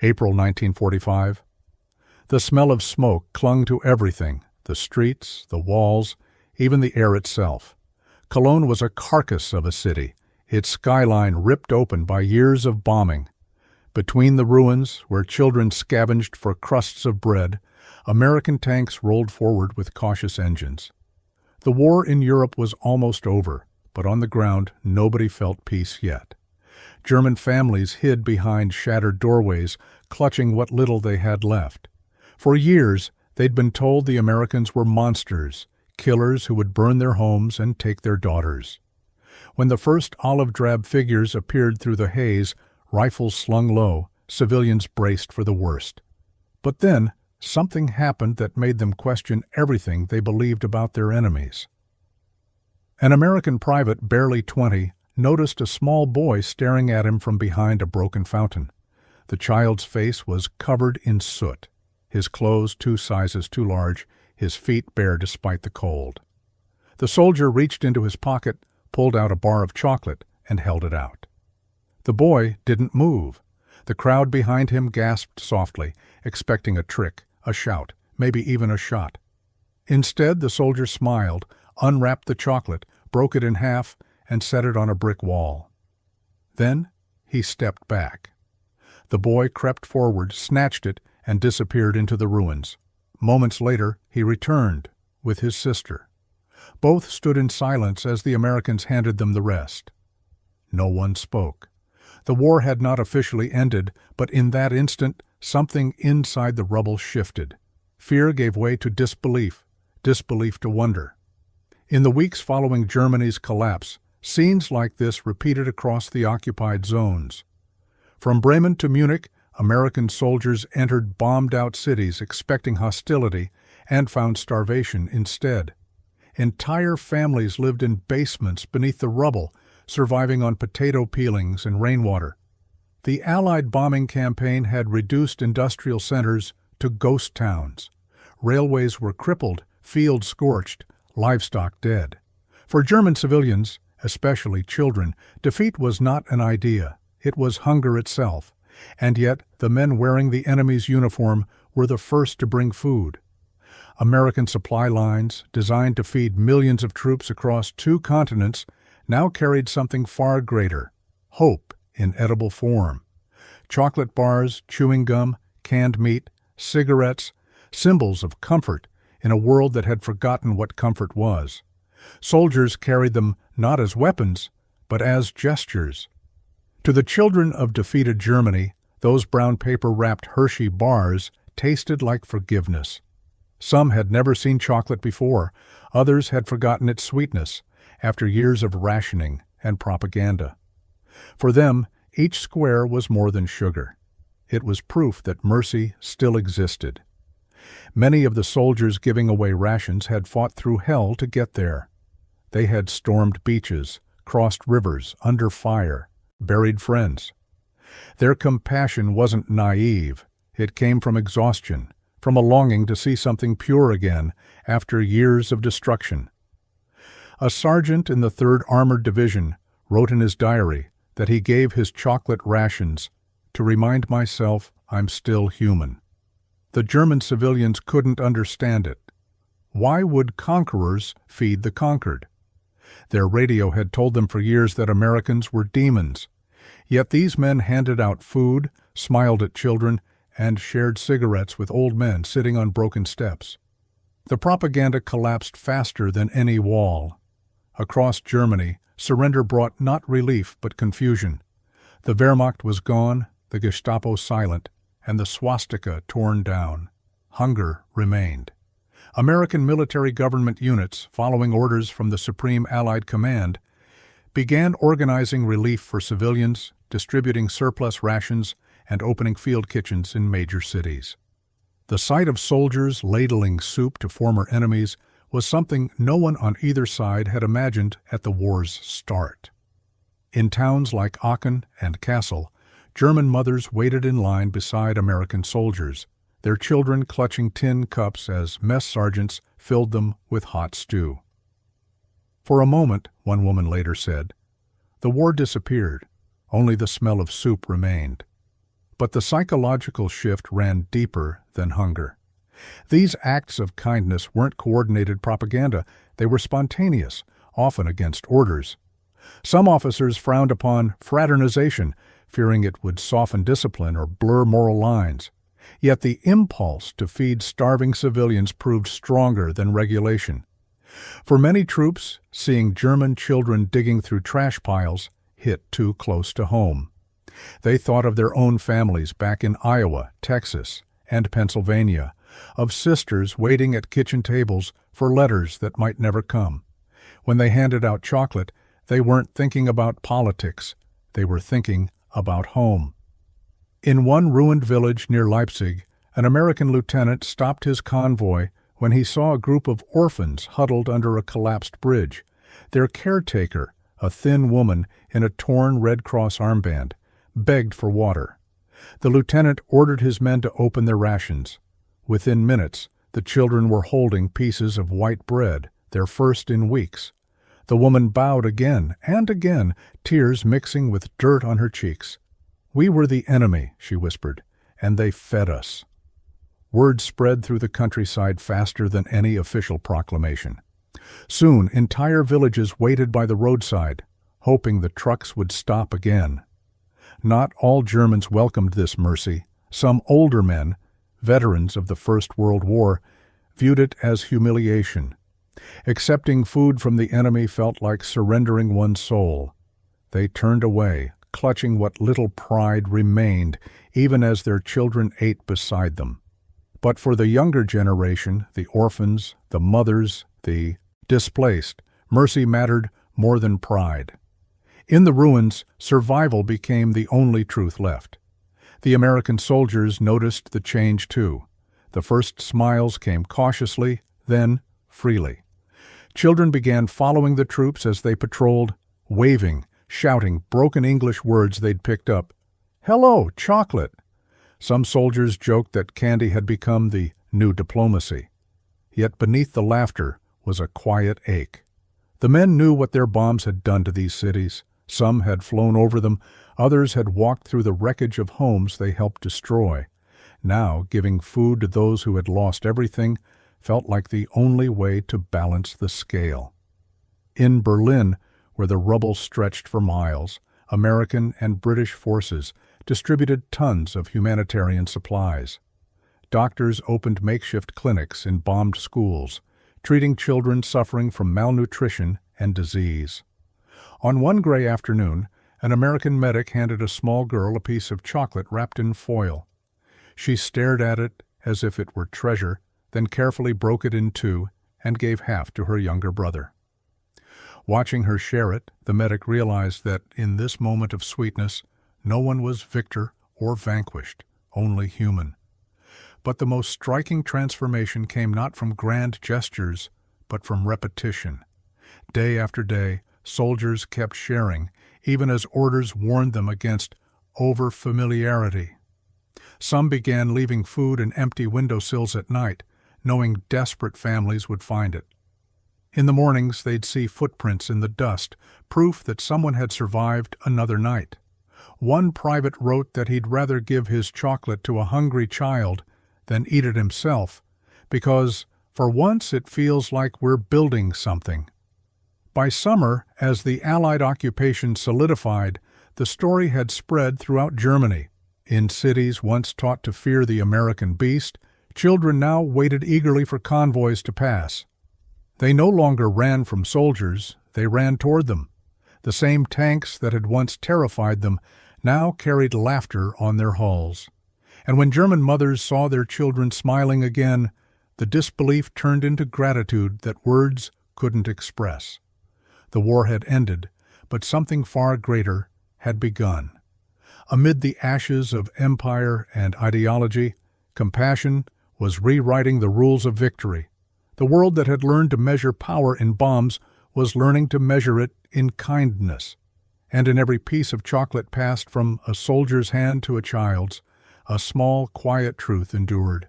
April 1945. The smell of smoke clung to everything, the streets, the walls, even the air itself. Cologne was a carcass of a city, its skyline ripped open by years of bombing. Between the ruins, where children scavenged for crusts of bread, American tanks rolled forward with cautious engines. The war in Europe was almost over, but on the ground nobody felt peace yet. German families hid behind shattered doorways, clutching what little they had left. For years, they'd been told the Americans were monsters, killers who would burn their homes and take their daughters. When the first olive-drab figures appeared through the haze, rifles slung low, civilians braced for the worst. But then, something happened that made them question everything they believed about their enemies. An American private, barely 20, noticed a small boy staring at him from behind a broken fountain. The child's face was covered in soot, his clothes 2 sizes too large, his feet bare despite the cold. The soldier reached into his pocket, pulled out a bar of chocolate, and held it out. The boy didn't move. The crowd behind him gasped softly, expecting a trick, a shout, maybe even a shot. Instead, the soldier smiled, unwrapped the chocolate, broke it in half, and set it on a brick wall. Then he stepped back. The boy crept forward, snatched it, and disappeared into the ruins. Moments later, he returned with his sister. Both stood in silence as the Americans handed them the rest. No one spoke. The war had not officially ended, but in that instant, something inside the rubble shifted. Fear gave way to disbelief, disbelief to wonder. In the weeks following Germany's collapse, scenes like this repeated across the occupied zones. From Bremen to Munich, American soldiers entered bombed-out cities expecting hostility and found starvation instead. Entire families lived in basements beneath the rubble, surviving on potato peelings and rainwater. The Allied bombing campaign had reduced industrial centers to ghost towns. Railways were crippled, fields scorched, livestock dead. For German civilians, especially children, defeat was not an idea. It was hunger itself. And yet, the men wearing the enemy's uniform were the first to bring food. American supply lines, designed to feed millions of troops across 2 continents, now carried something far greater: hope in edible form. Chocolate bars, chewing gum, canned meat, cigarettes, symbols of comfort in a world that had forgotten what comfort was. Soldiers carried them not as weapons, but as gestures. To the children of defeated Germany, those brown paper-wrapped Hershey bars tasted like forgiveness. Some had never seen chocolate before, others had forgotten its sweetness after years of rationing and propaganda. For them, each square was more than sugar. It was proof that mercy still existed. Many of the soldiers giving away rations had fought through hell to get there. They had stormed beaches, crossed rivers, under fire, buried friends. Their compassion wasn't naive. It came from exhaustion, from a longing to see something pure again after years of destruction. A sergeant in the 3rd Armored Division wrote in his diary that he gave his chocolate rations to remind myself I'm still human. The German civilians couldn't understand it. Why would conquerors feed the conquered? Their radio had told them for years that Americans were demons. Yet these men handed out food, smiled at children, and shared cigarettes with old men sitting on broken steps. The propaganda collapsed faster than any wall. Across Germany, surrender brought not relief but confusion. The Wehrmacht was gone, the Gestapo silent, and the swastika torn down. Hunger remained. American military government units, following orders from the Supreme Allied Command, began organizing relief for civilians, distributing surplus rations, and opening field kitchens in major cities. The sight of soldiers ladling soup to former enemies was something no one on either side had imagined at the war's start. In towns like Aachen and Kassel, German mothers waited in line beside American soldiers, their children clutching tin cups as mess sergeants filled them with hot stew. For a moment, one woman later said, the war disappeared, only the smell of soup remained. But the psychological shift ran deeper than hunger. These acts of kindness weren't coordinated propaganda. They were spontaneous, often against orders. Some officers frowned upon fraternization, fearing it would soften discipline or blur moral lines. Yet the impulse to feed starving civilians proved stronger than regulation. For many troops, seeing German children digging through trash piles hit too close to home. They thought of their own families back in Iowa, Texas, and Pennsylvania, of sisters waiting at kitchen tables for letters that might never come. When they handed out chocolate, they weren't thinking about politics. They were thinking about home. In one ruined village near Leipzig, an American lieutenant stopped his convoy when he saw a group of orphans huddled under a collapsed bridge. Their caretaker, a thin woman in a torn Red Cross armband, begged for water. The lieutenant ordered his men to open their rations. Within minutes, the children were holding pieces of white bread, their first in weeks. The woman bowed again and again, tears mixing with dirt on her cheeks. "We were the enemy," she whispered, "and they fed us." Word spread through the countryside faster than any official proclamation. Soon, entire villages waited by the roadside, hoping the trucks would stop again. Not all Germans welcomed this mercy. Some older men, veterans of the First World War, viewed it as humiliation. Accepting food from the enemy felt like surrendering one's soul. They turned away, clutching what little pride remained, even as their children ate beside them. But for the younger generation, the orphans, the mothers, the displaced, mercy mattered more than pride. In the ruins, survival became the only truth left. The American soldiers noticed the change too. The first smiles came cautiously, then freely. Children began following the troops as they patrolled, waving, shouting broken English words they'd picked up. "Hello, chocolate!" Some soldiers joked that candy had become the new diplomacy. Yet beneath the laughter was a quiet ache. The men knew what their bombs had done to these cities. Some had flown over them, others had walked through the wreckage of homes they helped destroy. Now, giving food to those who had lost everything felt like the only way to balance the scale. In Berlin, where the rubble stretched for miles, American and British forces distributed tons of humanitarian supplies. Doctors opened makeshift clinics in bombed schools, treating children suffering from malnutrition and disease. On one gray afternoon, an American medic handed a small girl a piece of chocolate wrapped in foil. She stared at it as if it were treasure, then carefully broke it in two and gave half to her younger brother. Watching her share it, the medic realized that in this moment of sweetness, no one was victor or vanquished, only human. But the most striking transformation came not from grand gestures, but from repetition. Day after day, soldiers kept sharing, even as orders warned them against over-familiarity. Some began leaving food in empty windowsills at night, knowing desperate families would find it. In the mornings, they'd see footprints in the dust, proof that someone had survived another night. One private wrote that he'd rather give his chocolate to a hungry child than eat it himself, because, for once, it feels like we're building something. By summer, as the Allied occupation solidified, the story had spread throughout Germany. In cities once taught to fear the American beast, children now waited eagerly for convoys to pass. They no longer ran from soldiers, they ran toward them. The same tanks that had once terrified them now carried laughter on their hulls. And when German mothers saw their children smiling again, the disbelief turned into gratitude that words couldn't express. The war had ended, but something far greater had begun. Amid the ashes of empire and ideology, compassion was rewriting the rules of victory. The world that had learned to measure power in bombs was learning to measure it in kindness. And in every piece of chocolate passed from a soldier's hand to a child's, a small, quiet truth endured.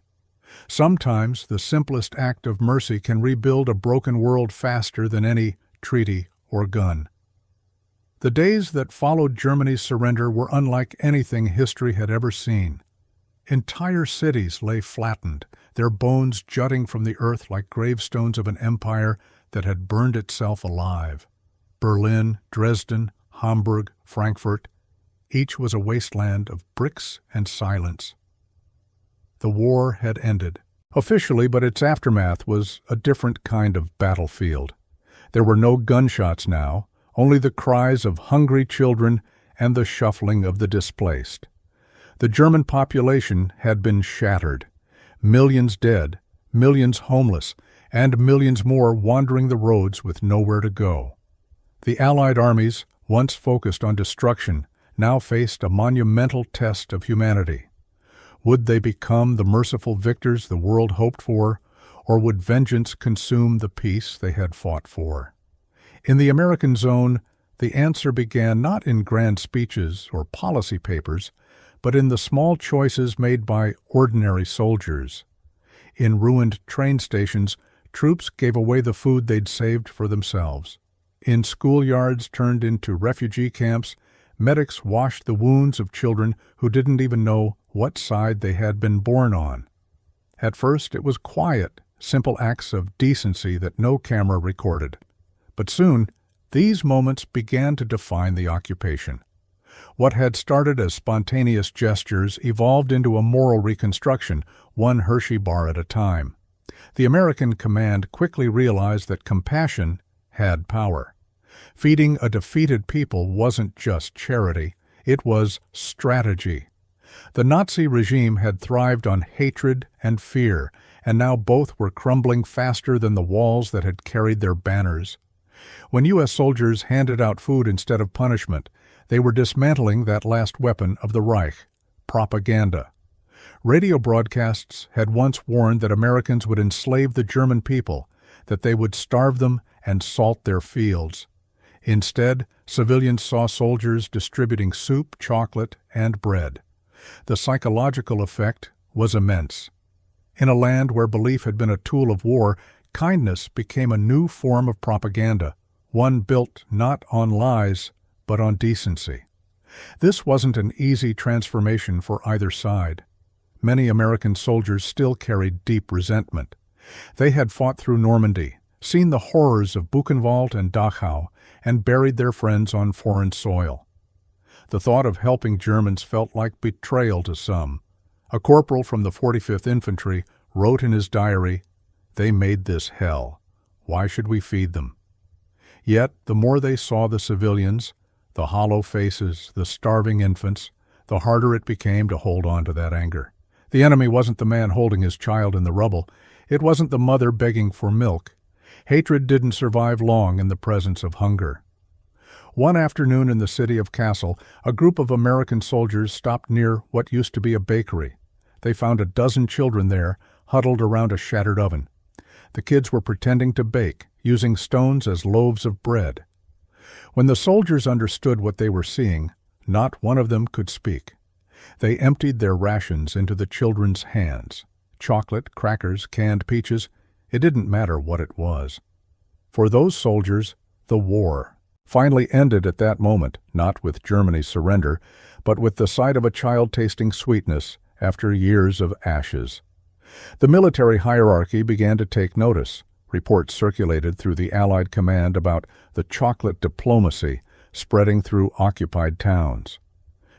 Sometimes the simplest act of mercy can rebuild a broken world faster than any treaty or gun. The days that followed Germany's surrender were unlike anything history had ever seen. Entire cities lay flattened, their bones jutting from the earth like gravestones of an empire that had burned itself alive. Berlin, Dresden, Hamburg, Frankfurt, each was a wasteland of bricks and silence. The war had ended. Officially, but its aftermath was a different kind of battlefield. There were no gunshots now, only the cries of hungry children and the shuffling of the displaced. The German population had been shattered. Millions dead, millions homeless, and millions more wandering the roads with nowhere to go. The Allied armies, once focused on destruction, now faced a monumental test of humanity. Would they become the merciful victors the world hoped for, or would vengeance consume the peace they had fought for? In the American zone, the answer began not in grand speeches or policy papers, but in the small choices made by ordinary soldiers. In ruined train stations, troops gave away the food they'd saved for themselves. In schoolyards turned into refugee camps, medics washed the wounds of children who didn't even know what side they had been born on. At first, it was quiet, simple acts of decency that no camera recorded. But soon, these moments began to define the occupation. What had started as spontaneous gestures evolved into a moral reconstruction, one Hershey bar at a time. The American command quickly realized that compassion had power. Feeding a defeated people wasn't just charity, it was strategy. The Nazi regime had thrived on hatred and fear, and now both were crumbling faster than the walls that had carried their banners. When U.S. soldiers handed out food instead of punishment, they were dismantling that last weapon of the Reich, propaganda. Radio broadcasts had once warned that Americans would enslave the German people, that they would starve them and salt their fields. Instead, civilians saw soldiers distributing soup, chocolate, and bread. The psychological effect was immense. In a land where belief had been a tool of war, kindness became a new form of propaganda, one built not on lies, but on decency. This wasn't an easy transformation for either side. Many American soldiers still carried deep resentment. They had fought through Normandy, seen the horrors of Buchenwald and Dachau, and buried their friends on foreign soil. The thought of helping Germans felt like betrayal to some. A corporal from the 45th Infantry wrote in his diary, "They made this hell. Why should we feed them?" Yet, the more they saw the civilians, the hollow faces, the starving infants, the harder it became to hold on to that anger. The enemy wasn't the man holding his child in the rubble. It wasn't the mother begging for milk. Hatred didn't survive long in the presence of hunger. One afternoon in the city of Kassel, a group of American soldiers stopped near what used to be a bakery. They found a dozen children there, huddled around a shattered oven. The kids were pretending to bake, using stones as loaves of bread. When the soldiers understood what they were seeing, not one of them could speak. They emptied their rations into the children's hands. Chocolate, crackers, canned peaches, it didn't matter what it was. For those soldiers, the war finally ended at that moment, not with Germany's surrender, but with the sight of a child tasting sweetness after years of ashes. The military hierarchy began to take notice. Reports circulated through the Allied command about the chocolate diplomacy spreading through occupied towns.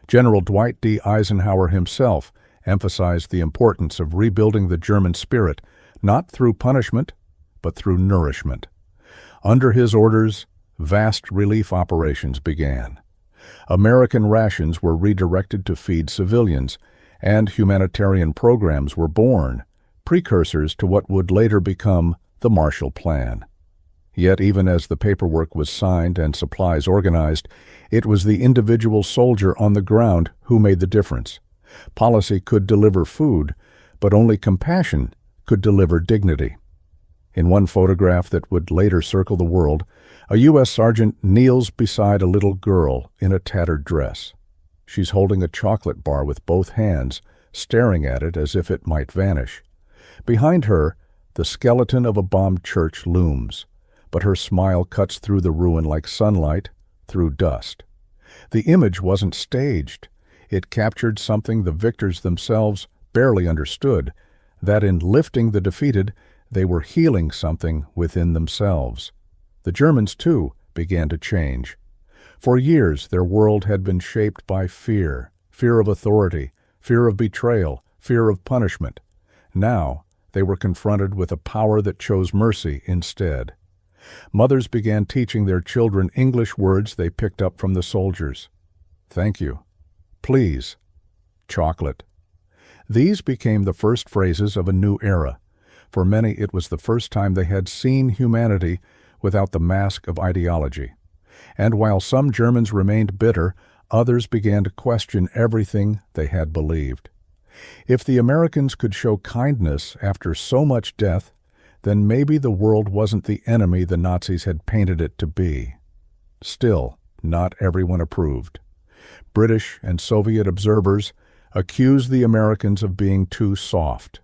General Dwight D. Eisenhower himself emphasized the importance of rebuilding the German spirit, not through punishment, but through nourishment. Under his orders, vast relief operations began. American rations were redirected to feed civilians, and humanitarian programs were born, precursors to what would later become the Marshall Plan. Yet even as the paperwork was signed and supplies organized, it was the individual soldier on the ground who made the difference. Policy could deliver food, but only compassion could deliver dignity. In one photograph that would later circle the world, a U.S. sergeant kneels beside a little girl in a tattered dress. She's holding a chocolate bar with both hands, staring at it as if it might vanish. Behind her, the skeleton of a bombed church looms, but her smile cuts through the ruin like sunlight through dust. The image wasn't staged. It captured something the victors themselves barely understood, that in lifting the defeated, they were healing something within themselves. The Germans, too, began to change. For years, their world had been shaped by fear of authority, fear of betrayal, fear of punishment. Now, they were confronted with a power that chose mercy instead. Mothers began teaching their children English words they picked up from the soldiers. Thank you. Please. Chocolate. These became the first phrases of a new era. For many, it was the first time they had seen humanity without the mask of ideology. And while some Germans remained bitter, others began to question everything they had believed. If the Americans could show kindness after so much death, then maybe the world wasn't the enemy the Nazis had painted it to be. Still, not everyone approved. British and Soviet observers accused the Americans of being too soft.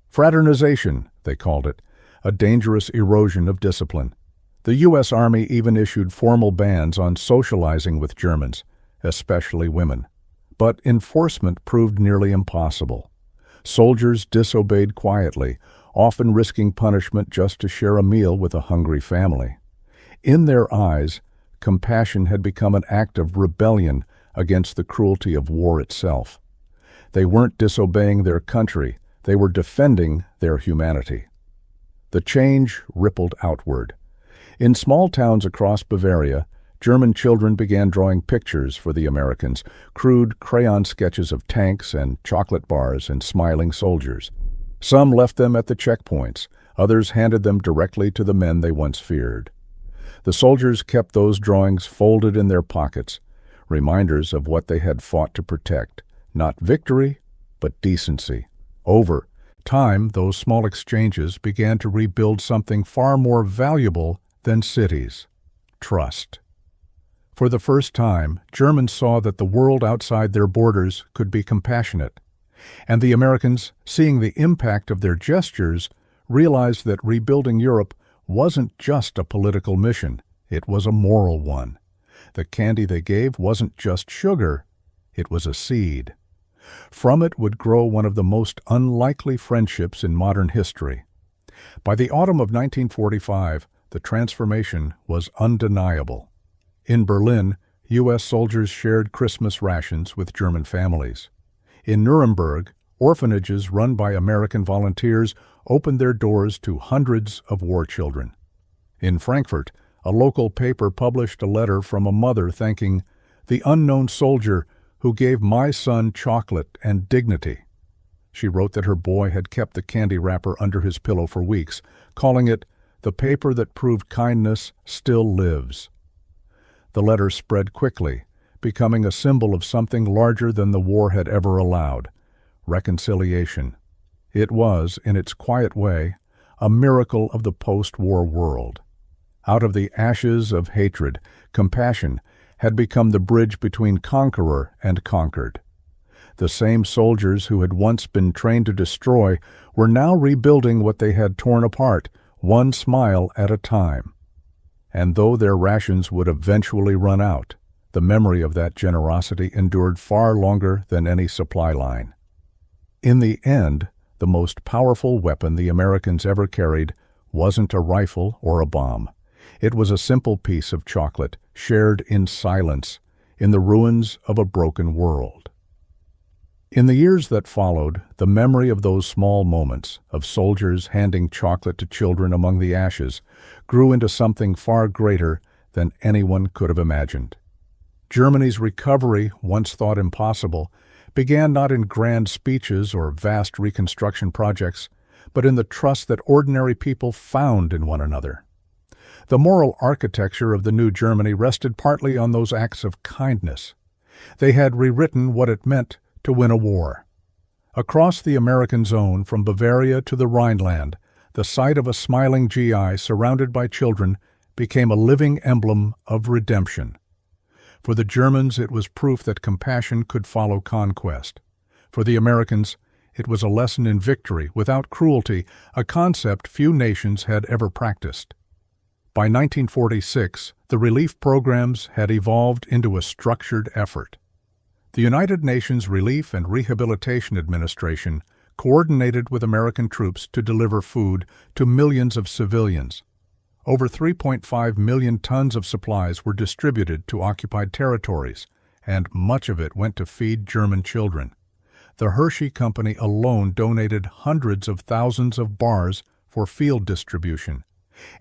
Fraternization, they called it, a dangerous erosion of discipline. The U.S. Army even issued formal bans on socializing with Germans, especially women. But enforcement proved nearly impossible. Soldiers disobeyed quietly, often risking punishment just to share a meal with a hungry family. In their eyes, compassion had become an act of rebellion against the cruelty of war itself. They weren't disobeying their country, they were defending their humanity. The change rippled outward. In small towns across Bavaria, German children began drawing pictures for the Americans, crude crayon sketches of tanks and chocolate bars and smiling soldiers. Some left them at the checkpoints, others handed them directly to the men they once feared. The soldiers kept those drawings folded in their pockets, reminders of what they had fought to protect, not victory, but decency. Over time, those small exchanges began to rebuild something far more valuable than cities: trust. For the first time, Germans saw that the world outside their borders could be compassionate, and the Americans, seeing the impact of their gestures, realized that rebuilding Europe wasn't just a political mission, it was a moral one. The candy they gave wasn't just sugar, it was a seed. From it would grow one of the most unlikely friendships in modern history. By the autumn of 1945, the transformation was undeniable. In Berlin, U.S. soldiers shared Christmas rations with German families. In Nuremberg, orphanages run by American volunteers opened their doors to hundreds of war children. In Frankfurt, a local paper published a letter from a mother thanking the unknown soldier who gave my son chocolate and dignity. She wrote that her boy had kept the candy wrapper under his pillow for weeks, calling it the paper that proved kindness still lives. The letter spread quickly, becoming a symbol of something larger than the war had ever allowed: reconciliation. It was, in its quiet way, a miracle of the post-war world. Out of the ashes of hatred, compassion had become the bridge between conqueror and conquered. The same soldiers who had once been trained to destroy were now rebuilding what they had torn apart, one smile at a time. And though their rations would eventually run out, the memory of that generosity endured far longer than any supply line. In the end, the most powerful weapon the Americans ever carried wasn't a rifle or a bomb. It was a simple piece of chocolate, shared in silence, in the ruins of a broken world. In the years that followed, the memory of those small moments, of soldiers handing chocolate to children among the ashes, grew into something far greater than anyone could have imagined. Germany's recovery, once thought impossible, began not in grand speeches or vast reconstruction projects, but in the trust that ordinary people found in one another. The moral architecture of the new Germany rested partly on those acts of kindness. They had rewritten what it meant to win a war. Across the American zone, from Bavaria to the Rhineland, the sight of a smiling GI surrounded by children became a living emblem of redemption. For the Germans, it was proof that compassion could follow conquest. For the Americans, it was a lesson in victory without cruelty, a concept few nations had ever practiced. By 1946, the relief programs had evolved into a structured effort. The United Nations Relief and Rehabilitation Administration coordinated with American troops to deliver food to millions of civilians. Over 3.5 million tons of supplies were distributed to occupied territories, and much of it went to feed German children. The Hershey Company alone donated hundreds of thousands of bars for field distribution.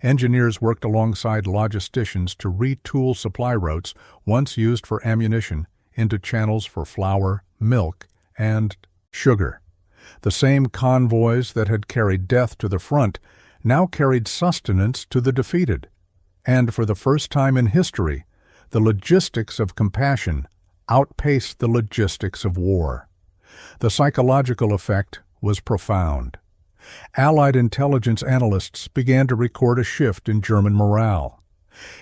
Engineers worked alongside logisticians to retool supply routes once used for ammunition into channels for flour, milk, and sugar. The same convoys that had carried death to the front now carried sustenance to the defeated. And for the first time in history, the logistics of compassion outpaced the logistics of war. The psychological effect was profound. Allied intelligence analysts began to record a shift in German morale.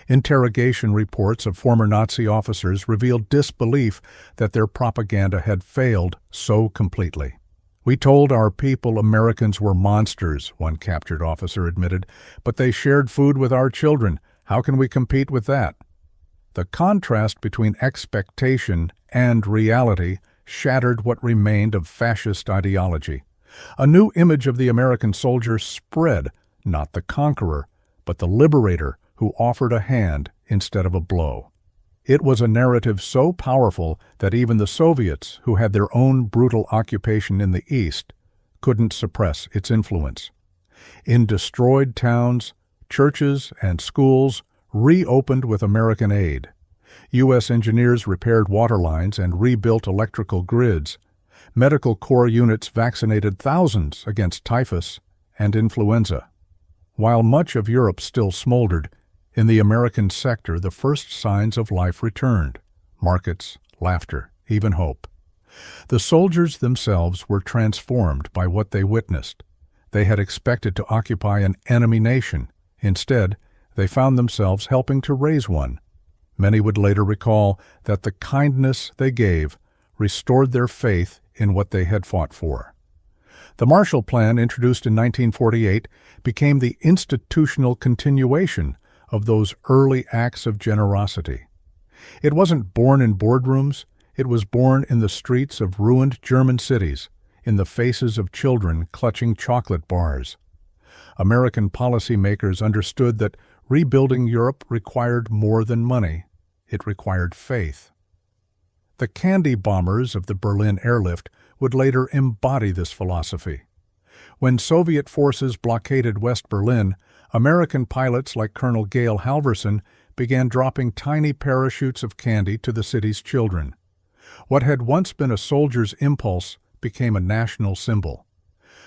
Interrogation reports of former Nazi officers revealed disbelief that their propaganda had failed so completely. "We told our people Americans were monsters," one captured officer admitted, "but they shared food with our children. How can we compete with that?" The contrast between expectation and reality shattered what remained of fascist ideology. A new image of the American soldier spread, not the conqueror, but the liberator who offered a hand instead of a blow. It was a narrative so powerful that even the Soviets, who had their own brutal occupation in the East, couldn't suppress its influence. In destroyed towns, churches and schools reopened with American aid. U.S. engineers repaired water lines and rebuilt electrical grids. Medical Corps units vaccinated thousands against typhus and influenza. While much of Europe still smoldered, in the American sector the first signs of life returned: markets, laughter, even hope. The soldiers themselves were transformed by what they witnessed. They had expected to occupy an enemy nation. Instead, they found themselves helping to raise one. Many would later recall that the kindness they gave restored their faith in what they had fought for. The Marshall Plan, introduced in 1948, became the institutional continuation of those early acts of generosity. It wasn't born in boardrooms, it was born in the streets of ruined German cities, in the faces of children clutching chocolate bars. American policymakers understood that rebuilding Europe required more than money. It required faith. The candy bombers of the Berlin airlift would later embody this philosophy. When Soviet forces blockaded West Berlin, American pilots like Colonel Gale Halvorson began dropping tiny parachutes of candy to the city's children. What had once been a soldier's impulse became a national symbol.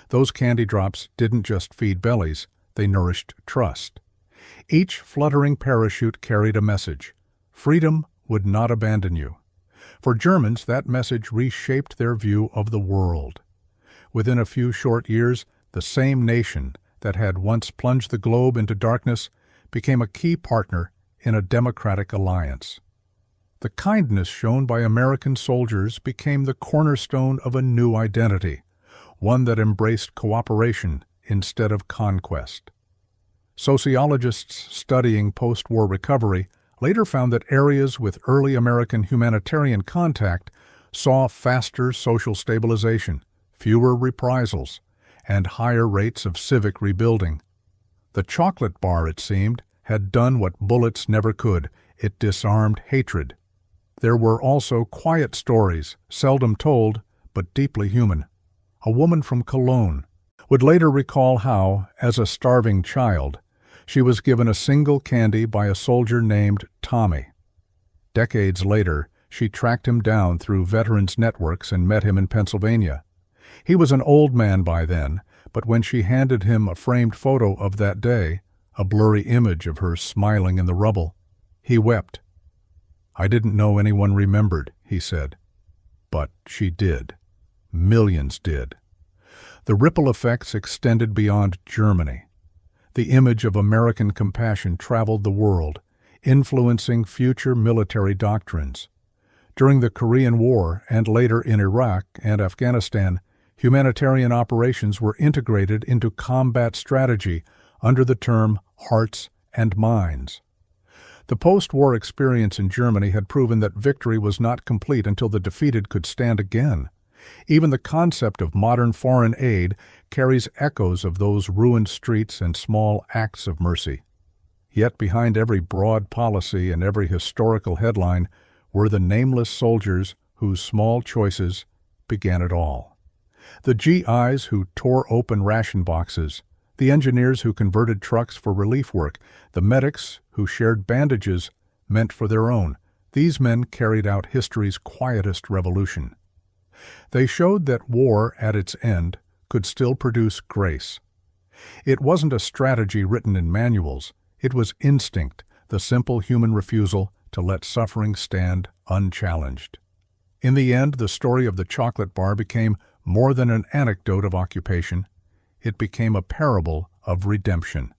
Those candy drops didn't just feed bellies, they nourished trust. Each fluttering parachute carried a message: freedom would not abandon you. For Germans, that message reshaped their view of the world. Within a few short years, the same nation that had once plunged the globe into darkness became a key partner in a democratic alliance. The kindness shown by American soldiers became the cornerstone of a new identity, one that embraced cooperation instead of conquest. Sociologists studying post-war recovery later found that areas with early American humanitarian contact saw faster social stabilization, fewer reprisals, and higher rates of civic rebuilding. The chocolate bar, it seemed, had done what bullets never could: it disarmed hatred. There were also quiet stories, seldom told, but deeply human. A woman from Cologne would later recall how, as a starving child, she was given a single candy by a soldier named Tommy. Decades later, she tracked him down through veterans' networks and met him in Pennsylvania. He was an old man by then, but when she handed him a framed photo of that day, a blurry image of her smiling in the rubble, he wept. "I didn't know anyone remembered," he said. But she did. Millions did. The ripple effects extended beyond Germany. The image of American compassion traveled the world, influencing future military doctrines. During the Korean War and later in Iraq and Afghanistan, humanitarian operations were integrated into combat strategy under the term hearts and minds. The post-war experience in Germany had proven that victory was not complete until the defeated could stand again. Even the concept of modern foreign aid carries echoes of those ruined streets and small acts of mercy. Yet behind every broad policy and every historical headline were the nameless soldiers whose small choices began it all. The GIs who tore open ration boxes, the engineers who converted trucks for relief work, the medics who shared bandages meant for their own. These men carried out history's quietest revolution. They showed that war, at its end, could still produce grace. It wasn't a strategy written in manuals. It was instinct, the simple human refusal to let suffering stand unchallenged. In the end, the story of the chocolate bar became more than an anecdote of occupation. It became a parable of redemption.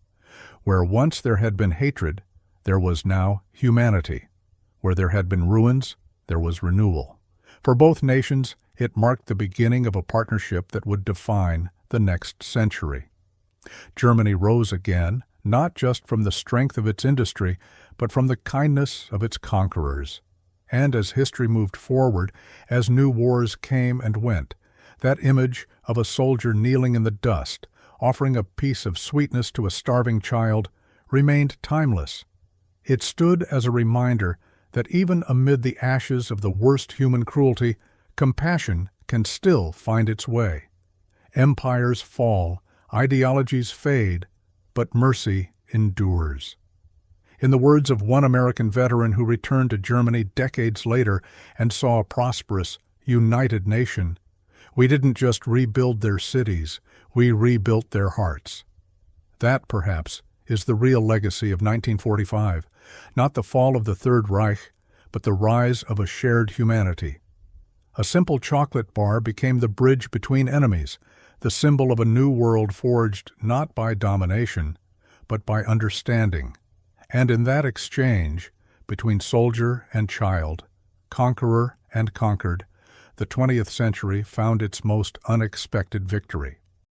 Where once there had been hatred, there was now humanity. Where there had been ruins, there was renewal. For both nations, it marked the beginning of a partnership that would define the next century. Germany rose again, not just from the strength of its industry, but from the kindness of its conquerors. And as history moved forward, as new wars came and went, that image of a soldier kneeling in the dust, offering a piece of sweetness to a starving child, remained timeless. It stood as a reminder that even amid the ashes of the worst human cruelty, compassion can still find its way. Empires fall, ideologies fade, but mercy endures. In the words of one American veteran who returned to Germany decades later and saw a prosperous, united nation, "We didn't just rebuild their cities, we rebuilt their hearts." That, perhaps, is the real legacy of 1945, not the fall of the Third Reich, but the rise of a shared humanity. A simple chocolate bar became the bridge between enemies, the symbol of a new world forged not by domination, but by understanding. And in that exchange, between soldier and child, conqueror and conquered, the 20th century found its most unexpected victory.